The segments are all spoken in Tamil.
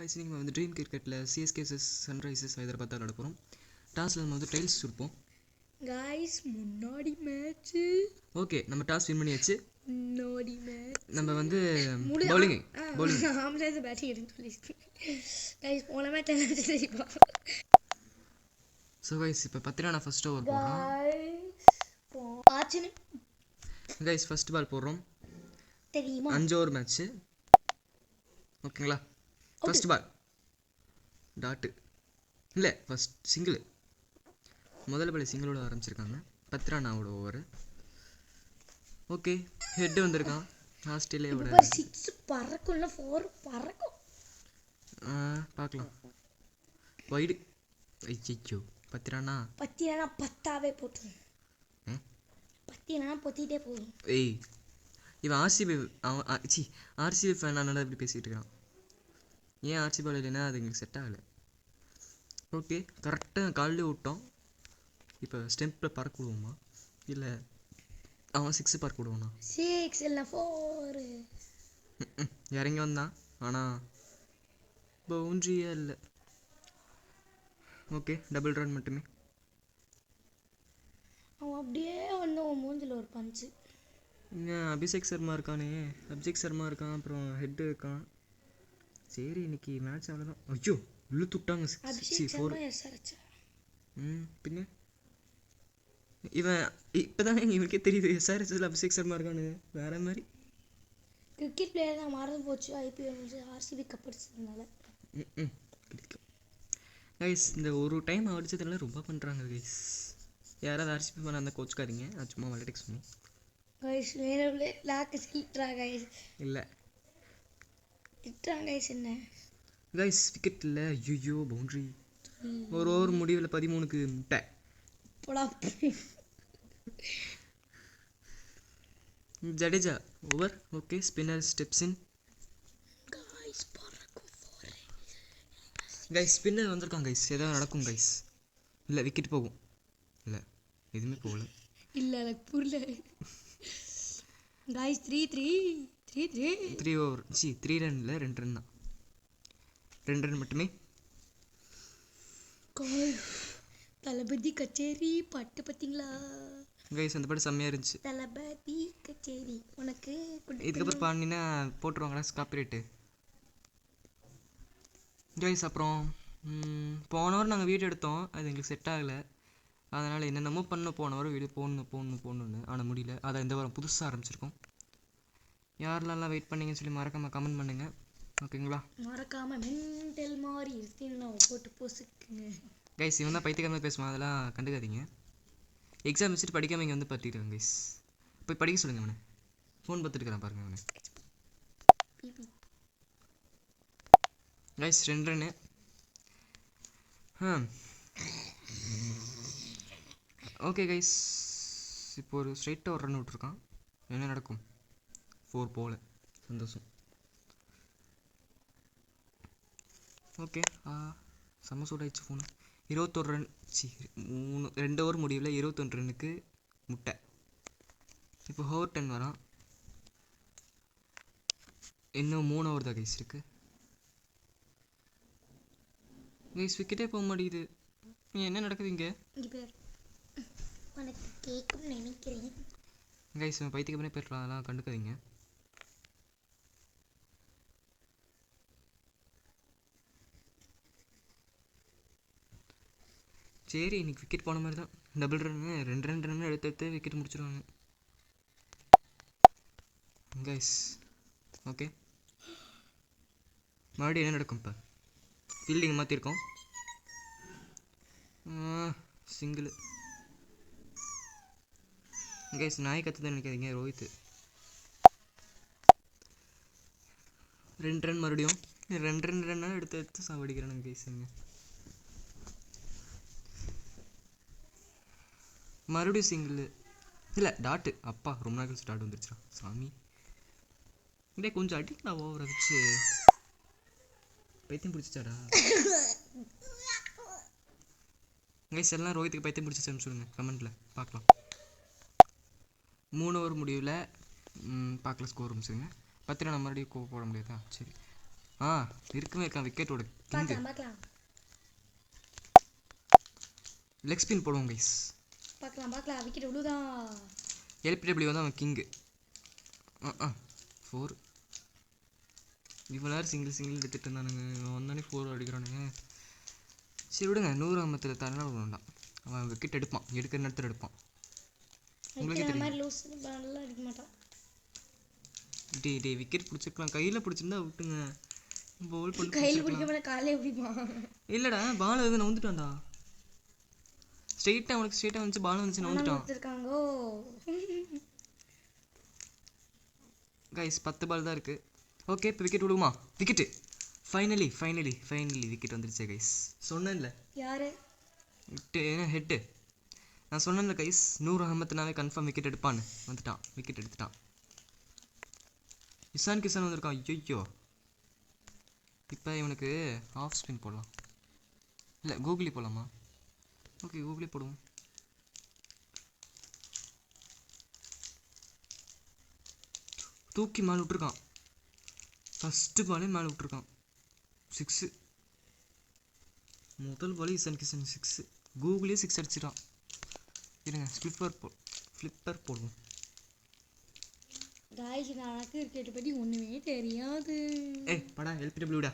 காய்ஸ் நீங்கள் வந்து ட்ரீம் கிரிக்கெட்டில் சிஎஸ்கே சன்ரைசர்ஸ் ஹைதராபாத் தான் நடக்கிறோம். டாஸில் நம்ம வந்து டைல்ஸ் கொடுப்போம். காய்ஸ் முன்னாடி மேட்ச்சு ஓகே, நம்ம டாஸ் வின் பண்ணியாச்சு. முன்னாடி மேட்ச் நம்ம வந்து பவுலிங் ஆம்லேஸ் பேட்டிங் எடுத்து சொல்லியிருக்கேன். காய்ஸ் போன மேட்ச் என்ன தெரியுமா? ஸோ கைஸ் இப்போ பத்திரானா ஃபர்ஸ்ட் ஓவர் போடுறோம். ஆச்சுன்னு கைஸ் ஃபர்ஸ்ட் பால் போடுறோம். தெரியுமா? 5 ஓவர் மேட்ச்சு. ஓகேங்களா? ஃபர்ஸ்ட் பால் டாட்டு இல்லை, ஃபர்ஸ்ட் சிங்கிள். முதல்ல பால் சிங்கிளோட ஆரம்பிச்சிருக்காங்க. பத்திரானாவோட ஓவர். ஓகே, ஹெட் வந்திருக்கான் ஆஸ்திரேலியாவோட. 6 பறக்கும் இல்லை 4 பறக்கும். பார்க்கலாம். வைடு. ஐயோ, பத்திரானா பத்தாவே போட்டுரும். பத்தினா பொத்திட்டே போதும். ஏய், இவன் ஆர்சிபி ஃபேன் அதனால இப்படி பேசிகிட்டு இருக்கான். ஏன் ஆர்சிபி பால் இல்லைன்னா அது எங்களுக்கு செட் ஆகலை. ஓகே, கரெக்டாக காலில் விட்டோம். இப்போ ஸ்டெம்பில் பறக்க விடுவோமா இல்லை அவன் 6 பறக்க விடுவானா? 6 இல்லை 4 இறங்கி வந்தான், ஆனால் பவுண்ட்ரியே இல்லை. ஓகே, டபுள் ரன் மட்டுமே. அவன் அப்படியே வந்து அவன் மூஞ்சில் ஒரு பஞ்சு. அபிஷேக் சர்மா இருக்கான், அப்புறம் ஹெட் இருக்கான். சரி, இன்னைக்கு மேட்ச் அவ்வளோதான். ஐயோ, இழுத்து விட்டாங்க. பின்ன இவன் இப்போதான் இவனுக்கே தெரியுது எஸ்ஆர்எஸ்ல அபிஷேக் சர்மா இருக்கானு. வேற மாதிரி கிரிக்கெட் பிளேயர் தான் மறந்து போச்சு. ஐபிஎல் ஆர்சிபி கப் அடிச்சதுனால. கைஸ் இந்த ஒரு டைம் அடிச்சதெல்லாம் ரொம்ப பண்ணுறாங்க கைஸ். யாராவது ஆர்சிபி பண்ண அந்த கோச்சுக்காதீங்க, அது சும்மா விளையாட்டுக்கு சொன்னேன். கைஸ் வேணும்லே லாக்கு சில்ட்ரா கைஸ். இல்லை திட்டுறாங்க கைஸ். என்ன கைஸ் விக்கெட் இல்லை. ஐயோ, பவுண்ட்ரி. ஒரு ஓவர் முடிவில் 13க்கு முட்டை. Jadeja over. Okay, spinner steps இன். கைஸ் ஸ்பின்னர் வந்திருக்காங்க கைஸ். ஏதாவது நடக்கும் கைஸ். இல்லை, விக்கெட் போகும். இல்லை, எதுவுமே போகல. இல்லை, எனக்கு புரியல கைஸ். 3 ஓவர் 3 ரன் இல்லை, 2 ரன் தான். 2 ரன் மட்டுமே. தளபதி கச்சேரி பாட்டு பார்த்தீங்களா கைஸ்? அந்த பாட்டு செம்மையாக இருந்துச்சு. தளபதி கச்சேரி உனக்கு இதுக்கப்புறம் பாடினா போட்டுருவாங்களா காப்பிரைட்டு? கைஸ் அப்புறம் போன வாரம் நாங்கள் வீடியோ எடுத்தோம், அது எங்களுக்கு செட் ஆகலை. அதனால் என்னென்னமோ போன வாரம் வீடியோ போடணுன்னு ஆனால் முடியல. அதை இந்த வாரம் புதுசாக ஆரம்பிச்சிருக்கோம். யாரெல்லாம் வெயிட் பண்ணீங்கன்னு சொல்லி மறக்காமல் கமெண்ட் பண்ணுங்கள். ஓகேங்களா? மறக்காமல் மென்டல் மாதிரி இருக்குன்னு போட்டு போசுக்குங்க. கைஸ் இவன் தான் பைத்தியக்காரமாக பேசுவான், அதெல்லாம் கண்டுக்காதீங்க. எக்ஸாம் வச்சுட்டு படிக்காமல் இங்கே வந்து பார்த்துக்கிட்டாங்க கைஸ். போய் படிக்க சொல்லுங்கள் அவனை. ஃபோன் பார்த்துட்டு இருக்கிறான் பாருங்க அவனை. Guys 2 run. ஓகே கைஸ், இப்போ ஒரு ஸ்ட்ரைட்டாக ஒரு ரன் விட்ருக்கான். என்ன நடக்கும்? 4 போல. சந்தோஷம். ஓகே, செம்ம சூடாயிடுச்சு ஃபோனு. 21 ரன். 2 ஓவர் முடிவில் 21 ரன்னுக்கு முட்டை. இப்போ ஹோவர்டன் வரான். இன்னும் 3 ஓவர் தான் கைஸ் இருக்கு. கைஸ் விக்கெட்டே போக மாட்டேங்குது. என்ன நடக்குது இங்கே? உனக்கு கேட்கும் நினைக்கிறேன் கைஸ். பைத்தியக்கு பண்ணி போயிடலாம், அதெல்லாம் கண்டுக்காதீங்க. சரி, இன்னைக்கு விக்கெட் போன மாதிரி தான். டபுள் ரன்னு 2 ரன் எடுத்து விக்கெட் முடிச்சிடுவாங்க கைஸ். ஓகே, மறுபடியும் என்ன நடக்கும்? இப்போ ஃபீல்டிங் மாற்றிருக்கோம். சிங்கிள். கைஸ் நாய் கற்றுதான் நினைக்காதீங்க. ரோஹித் 2 ரன் மறுபடியும். 2 ரன்னாலும் எடுத்து சாவடிக்கிறானுங்க கைஸ். மறுபடியும் சிங்கிள். இல்லை, டாட்டு. அப்பா, ரொம்ப நாள் கழிச்சு டாட் வந்துருச்சுடா சாமி. இதே கொஞ்சம் அடிக்கடா ஓவர் வச்சு. பைத்தியம் பிடிச்சிச்சாடா கைஸ்? எல்லாம் ரோஹித்துக்கு பைத்தியம் பிடிச்சிச்சான்னு சொல்லுங்கள் கமெண்ட்டில் பார்க்கலாம். 3 ஓவர் முடிவில் பார்க்கலாம் ஸ்கோர் முடிச்சுங்க. 10 ரன் மறுபடியும் போட முடியாதா? சரி, இருக்கான் விக்கெட்டோட கிங்கு. பார்க்கலாம் பார்க்கலாம் லெக் ஸ்பின் போடுவோம் கைஸ். பார்க்கலாம் பார்க்கலாம். விக்கெட் விழுதா? எல்பிடபிள்யூ வந்து அவன் கிங்கு. 4 இவ்வளோ நேரம் சிங்கிள் எடுத்துகிட்டு இருந்தானுங்க. வந்தானே 4 அடிக்கிறானுங்க. சரி விடுங்க. 100 அம்மத்தில் தரலாம் வேண்டாம். அவன் விக்கெட் எடுப்பான். எடுக்கிற நேரத்தில் எடுப்பான். உங்களுக்கு இந்த மாதிரி லூஸ் பால்லாம் அடிக்க மாட்டான். டே விக்கெட் பிடிச்சிருக்கலாம். கையில் பிடிச்சிருந்தா விட்டுங்க. பவுல் பண்ணி கையில் பிடிக்க மாட்டேன், காலையே பிடிப்பான். இல்லைடா பால் வந்து நான் வந்துட்டான்டா. ஸ்ட்ரெயிட்டாக வந்துச்சு. பால் வந்துச்சு நான் வந்துட்டான். கொடுத்துருக்காங்கோ கைஸ். 10 பால் தான் இருக்குது. ஓகே இப்போ விக்கெட் விடுமா? விக்கெட்டு ஃபைனலி விக்கெட் வந்துருச்சு கைஸ். சொன்னேன்ல. யாரு ஹெட்டு. நான் சொன்னேன்ல கைஸ், 100 அகமத்துனாவே கன்ஃபார்ம் விக்கெட் எடுப்பான்னு. வந்துட்டான். விக்கெட் எடுத்துட்டான். இசான் கிசான் வந்திருக்கான். ஐயோ இப்போ இவனுக்கு ஆஃப் ஸ்பின் போடலாம். இல்லை கூகுளி போடலாமா? ஓகே கூகுளி போடுவோம். தூக்கி மேலே விட்டுருக்கான். ஃபஸ்ட்டு பாலே மேலே விட்டுருக்கான். 6. முதல் பாலே இசான் கிசான் 6. கூகுளே 6 அடிச்சிட்டான். இருங்க ஃப்ளிப்பர் போடுவோம். காய்ஸ் எனக்கு கிரிக்கெட் பற்றி ஒன்றுமே தெரியாது. படா எல்பிடபிள்யூடா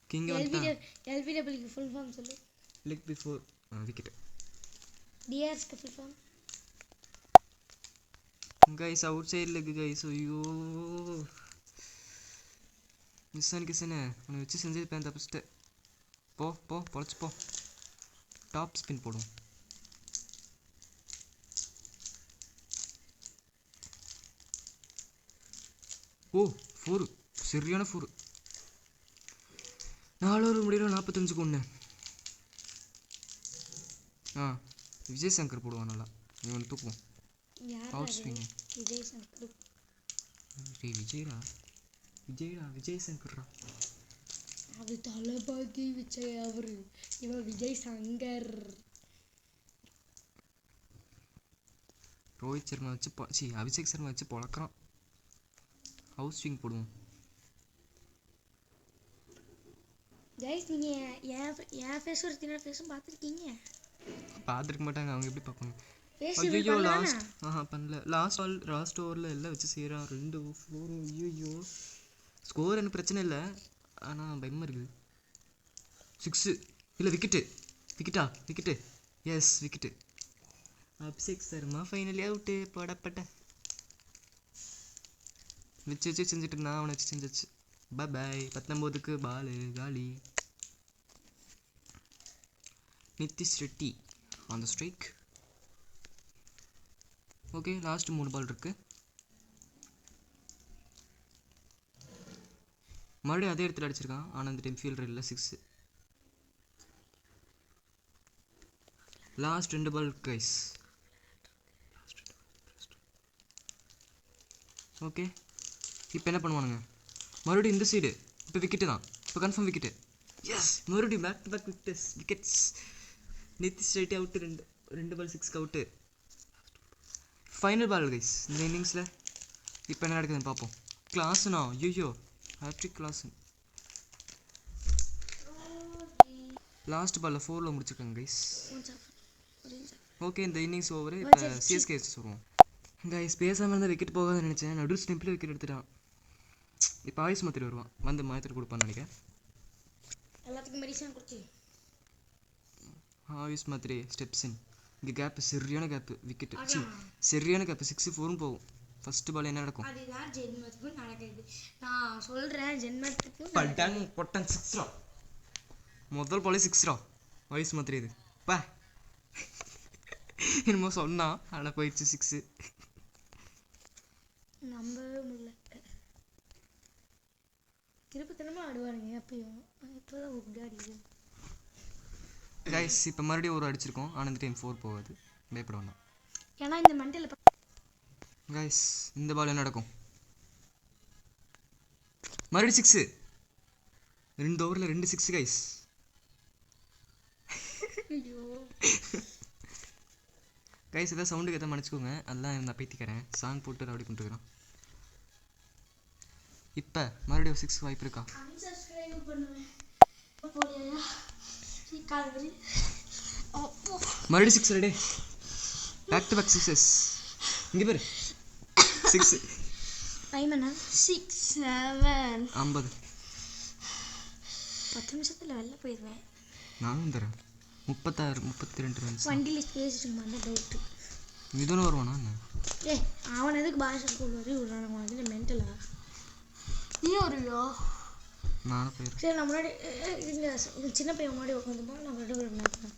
கிங்க வந்துட்டான். எல்பிடபிள்யூக்கு ஃபுல் ஃபார்ம் சொல்லு. Leg before wicket. டிஆர்எஸ்க்கு full form guys. Outside leg guys. ஐயோ மிஸ்ஸான் கிசனு உன்னை வச்சு செஞ்சுருப்பேன். தப்பிச்சிட்டு போ பொழைச்சி போ. டாப் ஸ்பின் போடுவோம். ஓ 4 சரியான 4. 4 ஓவர் முடியல. 45க்கு 1. விஜய் சங்கர் போடுவான் நல்லா. இவன் தூக்குவோம். Out swing. விஜய் சங்கர். விஜய் சங்கர்ரா. அது தளபதி விஜய். அவரு இவன் விஜய் சங்கர். ரோஹித் சர்மா வச்சு அபிஷேக் சர்மா வச்சு பொழக்கிறான். ஹவுஸ் ஸ்விங் போடுவோம். கைஸ் நீங்கள் என் ஃபேஸும் ஒருத்தினோட ஃபேஸும் பார்த்துருக்க மாட்டாங்க. அவங்க எப்படி பார்ப்பாங்க? ஃபேஸ் ஐயோ லாஸ்ட் பண்ணல. லாஸ்ட் ஓவரில் எல்லாம் வச்சு செய்கிறான். 2 4. ஐயோ ஸ்கோர் எனக்கு பிரச்சனை இல்லை, ஆனால் பயமாக இருக்குது. 6 இல்லை wicket. Yes wicket. Abhishek Sharma finally out. போடப்பட்ட வச்சு செஞ்சுட்டு இருந்தான். அவனை வச்சு செஞ்சிச்சு. பாய். 19க்கு பால் காலி. Nitish Reddy on the strike. Okay last 3 பால் இருக்குது. மறுபடியும் அதே இடத்துல அடிச்சிருக்கான். ஆனால் இந்த டைம் ஃபீல்டர் இல்லை. 6. லாஸ்ட் 2 பால் கைஸ். ஓகே இப்போ என்ன பண்ணுவானுங்க? மறுபடியும் இந்த சைடு. இப்போ விக்கெட்டு தான். இப்போ கன்ஃபார்ம் விக்கெட்டு. எஸ் மறுபடியும் back to back wickets. Nitish Reddy out. 2 ball 6க்கு அவுட்டு. ஃபைனல் பால் கைஸ் இந்த இன்னிங்ஸில். இப்போ என்ன நடக்குதுன்னு பார்ப்போம். கிளாஸுண்ணா. ஐயோ ஹேட்ரிக் கிளாஸு. லாஸ்ட் பாலில் 4ல் முடிச்சிருக்காங்க கைஸ். ஓகே இந்த இன்னிங்ஸ் ஓவர். இப்போ சிஎஸ்கே வச்சு சொல்லுவோம் கைஸ். பேசாமல் இருந்தால் விக்கெட் போகாதுன்னு நினச்சேன். நடு ஸ்டெம்பில் விக்கெட் எடுத்துட்டான். இப்போ ஆயுஷ் மாத்திரை வருவான். வந்து மாத்திரை கொடுப்பான்னு நினைக்கிறேன். எல்லாத்துக்கும் மெடிசன் கொடுத்து ஆயுஷ் மாத்திரை ஸ்டெப்ஸின். இங்கே கேப்பு சரியான கேப்பு. விக்கெட்டு சரியான கேப்பு. 6 4 போகும். ஃபர்ஸ்ட் பால் என்ன நடக்கும்? அதுதான் ஜென்மத்துக்கும் நடக்குது. நான் சொல்கிறேன் ஜென்மத்துக்கும் பொட்டன் 6 முதல் பாலே 6 ஆயுஷ் மாத்திரை. இது பா என்னமோ சொன்னான், ஆனால் போயிடுச்சு 6. நம்பவே முடியல. திருப்பத்தனமாக ஆடுவாருங்க எப்பயும். இப்போதான் உட்காடிது கைஸ். இப்போ மறுபடியும் ஒரு அடிச்சிருக்கோம். ஆனால் இந்த டைம் 4 போகாது. பயப்பட வேண்டாம். ஏன்னா இந்த மண்டல கைஸ் இந்த பால் என்ன நடக்கும்? மறுபடியும் 6. 2 ஓவரில் 2 6 கைஸ். கைஸ் ஏதாவது சவுண்டுக்கு எதாவது மன்னிச்சுக்கோங்க. அதெல்லாம் நான் பேத்திக்கிறேன். சாங் போட்டு அப்படி பண்ணிட்டுருக்குறேன். இப்போ மறுபடியும் 6 வாய்ப்பு இருக்கா? அன்சப்ஸ்கிரைப் பண்ணுவேன் போடியா கால்வரி அப்போ மறுபடியும் 6 ready. Back to back 6s. இங்கே பேர் 6 டைம் என்ன 6 7 50. 10 நிமிஷத்துல வெளில போயிடுவேன். நானும் தரேன் 36 32 ரன்ஸ். வண்டியில் ஸ்பேஸ் இருக்குமா டவுட்டு. இதுன்னு வருவானா என்ன? ஏய் அவன் எதுக்கு பாஷை ஸ்கூல் வரையும் விடுறான் வந்து மென்டலா? நீ வருவியோ? நானும் போயிடுறேன். சரி நான் முன்னாடி இங்கே சின்ன பையன் முன்னாடி உட்காந்துப்பா நான் விட்டு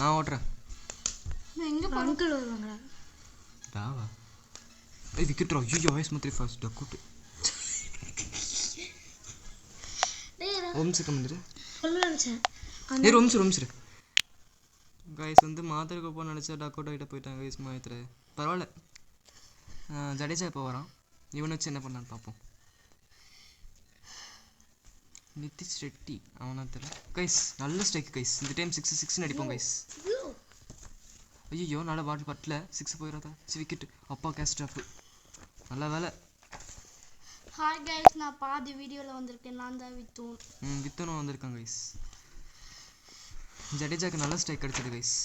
நான் ஓட்டுறேன். எங்கே அங்கிள் வருவாங்களா? தாவா ஏய் விக்கெட் ரா. ஐயோ ஐஸ் மத்ரி ஃபர்ஸ்ட் டக்குட். ஓம்ஸ் கமந்திரு சொல்ல நினச்சேன். ஏய் ஓம்ஸ் கைஸ் வந்து மாத்திரைக்கு போக நினச்சா டக் அவுட் ஆகிட்ட போயிட்டாங்க கைஸ் மாயத்தில். பரவாயில்ல, ஜடேஜா இப்போ வரான். இவனை வச்சு என்ன பண்ணான்னு பார்ப்போம். நிதிஷ் ரெட்டி அவனா தெரியல கைஸ். நல்ல ஸ்ட்ரைக் கைஸ். இந்த டைம் 6 அடிப்போம் கைஸ். ஐயோ நல்ல பாட்டு பட்டில் 6 போயிடாதா? விக்கெட்டு. அப்பா கேஸ்ட் ஆஃப். நல்ல வேலை. ஹாய் கைஸ், நான் பாதி வீடியோவில் வந்திருக்கேன். நான் தான் வித்தனும் வந்திருக்காங்க கைஸ். ஜடேஜாக்கு நல்ல ஸ்ட்ரைக் அடிச்சது கைஸ்.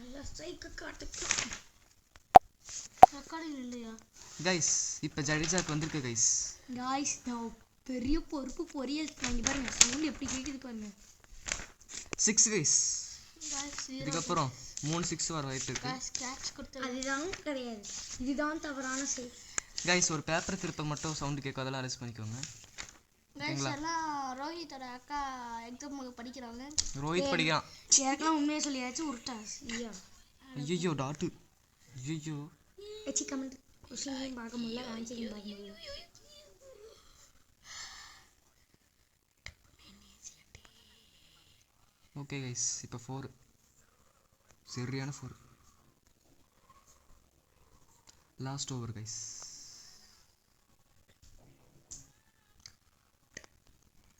நல்ல ஸ்ட்ரைக் காட்டுக்கு ரெக்கார்டிங் இல்லையா கைஸ்? இப்போ ஜடேஜாக்கு வந்திருக்கு கைஸ். நான் பெரிய பொறுப்பு பொரியல் வாங்கி பாருங்க. சவுண்ட் எப்படி கேட்குது பாருங்க. 6 கைஸ். இதுக்கப்புறம் 3 6 வர வாய்ப்பு இருக்கு. அதுதான் கிடையாது, இதுதான் தவறான செயல் கைஸ். ஒரு பேப்பர் திருப்ப மட்டும் சவுண்ட் கேட்கும், அதெல்லாம் அரெஸ்ட் பண்ணிக்கோங்க. ரோஹித்தோட அக்கா எக்ஸாம் படிக்கிறாங்க. ரோஹித் படிக்கிறான். எனக்கெல்லாம் உண்மையை சொல்லியாச்சு உருட்டா. ஐயோ டாட்டு. ஐயோ வச்சு கமெண்ட் கொஸ்டினையும் பார்க்க முடியல, ஆன்சரையும் பார்க்க முடியல. ஓகே கைஸ், இப்போ 4 சரியான 4. Last over guys.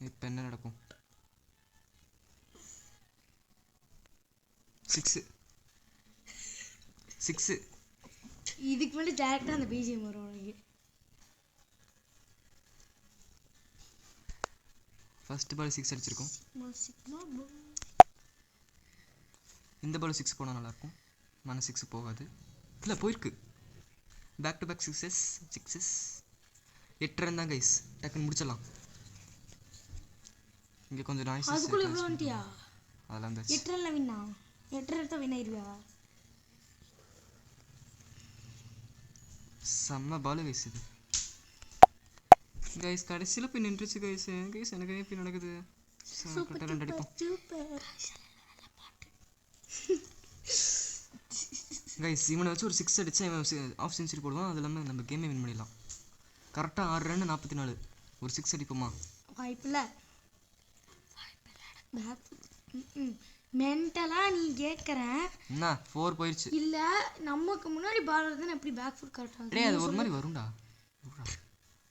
இப்போ என்ன நடக்கும்? 6 இதுக்கு மேலே டேரக்டாக அந்த பிஜிஎம் வரும் உனக்கு. ஃபர்ஸ்ட் பால் 6 அடிச்சிருக்கோம். இந்த பால் 6 போனால் நல்லாயிருக்கும். ஆனால் 6 போகாது. இல்லை போயிருக்கு. Back to back 6s 8 run தான் கைஸ். டக்குன்னு முடிச்சிடலாம். இங்கே கொஞ்சம் நாய்ஸ். அதுக்குள்ள இவ்வளோ வந்துட்டியா? அதெல்லாம் இருந்தாச்சு. 8 ரன்ல வின்னா. 8 ரன் தான் வின் ஆயிருவியா? செம்ம பால் கைஸ் இது. கைஸ் கடைசியில் போய் நின்றுச்சு கைஸ். எனக்கு எப்படி நடக்குது? கரெக்டாக 2 அடிப்போம் கைஸ். இவனை வச்சு ஒரு 6 அடித்தா இவன் ஆஃப் செஞ்சுரி போடுவான். அது இல்லாமல் நம்ம கேமே வின் பண்ணிடலாம். கரெக்டாக 6 ரன் 44. ஒரு 6 அடிப்போமா? வாய்ப்பில்லை. மென்டலாக நீ கேட்குற என்ன 4 போயிடுச்சு. இல்லை நமக்கு முன்னாடி பால் வருதுன்னு எப்படி பேக் ஃபுட் கரெக்டாக? டேய் அது ஒரு மாதிரி வரும்டா.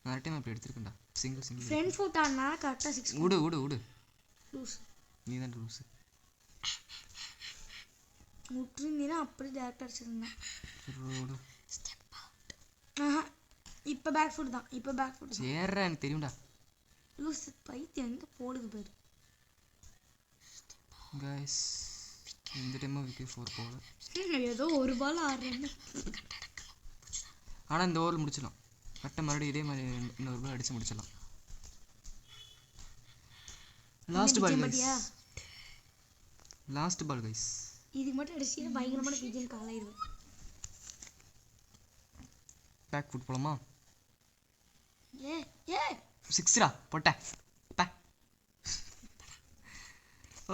நிறைய டைம் அப்படி எடுத்துருக்கேன்டா. சிங்கிள் ஃப்ரண்ட் ஃபுட் ஆனா கரெக்டாக 6. விடு லூஸ். நீ தான் லூஸ். விட்டுருந்தீங்கன்னா அப்படி டேரக்டாக அடிச்சிருந்தேன். இப்போ பேக் ஃபுட் தான். சேர்றா எனக்கு தெரியும்டா. லூஸ் பைத்தியம் எங்கே போடுது பாரு கைஸ். இந்த டைம் விக்கெட் 4 போகல. ஏதோ ஒரு பால் 6 ரன். ஆனால் இந்த ஓவர் முடிச்சிடலாம். கரெக்டாக மறுபடியும் இதே மாதிரி இன்னொரு பால் அடித்து முடிச்சிடலாம். Last ball guys. இதுக்கு மட்டும் அடிச்சு பயங்கரமான பிஜிஎம் காலாயிருவேன். பேக் ஃபுட் போலாமா? ஏ 6 போட்டேன்.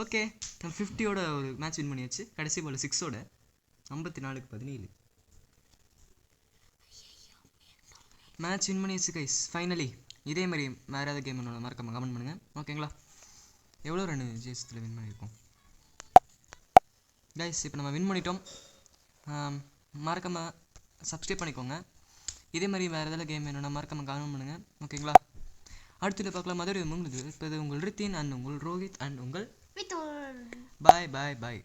ஓகே, நம்ம 50ஓட ஒரு மேட்ச் வின் பண்ணியாச்சு. கடைசி பால் 6ஓட 54க்கு 17 மேட்ச் வின் பண்ணியாச்சு கைஸ். ஃபைனலி இதே மாதிரி வேறு ஏதாவது கேம் என்னோட மறக்காம கமெண்ட் பண்ணுங்கள். ஓகேங்களா? எவ்வளோ ரன் ஜேசத்தில் வின் பண்ணியிருக்கோம் கைஸ்? இப்போ நம்ம வின் பண்ணிட்டோம். மறக்காமல் சப்ஸ்கிரைப் பண்ணிக்கோங்க. இதே மாதிரி வேறு ஏதாவது கேம் என்னென்னா மறக்காமல் கமெண்ட் பண்ணுங்கள். ஓகேங்களா? அடுத்து பார்க்கலாம். மதுரை உங்களுக்கு இப்போ உங்கள் ரித்தின் அண்ட் உங்கள் ரோஹித் அண்ட் உங்கள் வித்தோர். பாய்.